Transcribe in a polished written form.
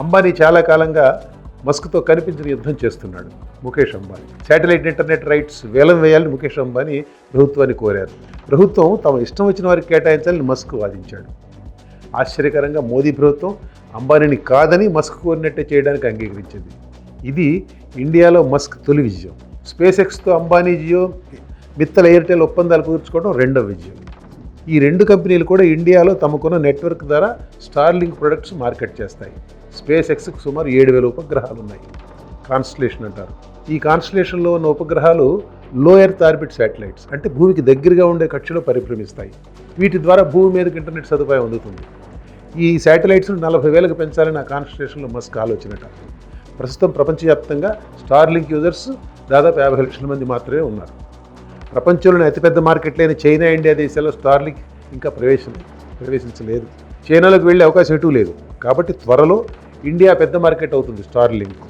అంబానీ చాలా కాలంగా మస్క్తో కనిపించిన యుద్ధం చేస్తున్నాడు. Mukesh Ambani satellite internet rights వేలం వేయాలని ముఖేష్ అంబానీ ప్రభుత్వాన్ని కోరారు. ప్రభుత్వం తమ ఇష్టం వచ్చిన వారికి కేటాయించాలని మస్క్ వాదించాడు. ఆశ్చర్యకరంగా మోదీ ప్రభుత్వం అంబానీని కాదని మస్క్ కోరినట్టే చేయడానికి అంగీకరించింది. ఇది ఇండియాలో మస్క్ తొలి విజయం. స్పేస్ ఎక్స్తో అంబానీ జియో మిత్తల్ ఎయిర్టెల్ ఒప్పందాలు కుదుర్చుకోవడం రెండవ విజయం. ఈ రెండు కంపెనీలు కూడా ఇండియాలో తమకున్న నెట్వర్క్ ద్వారా స్టార్లింక్ ప్రొడక్ట్స్ మార్కెట్ చేస్తాయి. స్పేస్ ఎక్స్కి సుమారు 7,000 ఉపగ్రహాలు ఉన్నాయి. కాన్స్టలేషన్ అంటారు. ఈ కాన్స్టలేషన్లో ఉన్న ఉపగ్రహాలు లో ఎర్త్ ఆర్బిట్ శాటిలైట్స్, అంటే భూమికి దగ్గరగా ఉండే కక్షలో పరిభ్రమిస్తాయి. వీటి ద్వారా భూమి మీదకి ఇంటర్నెట్ సదుపాయం అందుతుంది. ఈ శాటిలైట్స్ను 40,000కు పెంచాలని ఆ కాన్స్టలేషన్లో మస్క్ ఆలోచనట. ప్రస్తుతం ప్రపంచవ్యాప్తంగా స్టార్లింక్ యూజర్స్ దాదాపు 50 లక్షల మంది మాత్రమే ఉన్నారు. ప్రపంచంలోని అతిపెద్ద మార్కెట్లైన చైనా, ఇండియా దేశాల్లో స్టార్లింక్ ఇంకా ప్రవేశించలేదు. చైనాలోకి వెళ్ళే అవకాశం ఎటూ లేదు. కాబట్టి త్వరలో ఇండియా పెద్ద మార్కెట్ అవుతుంది స్టార్లింక్.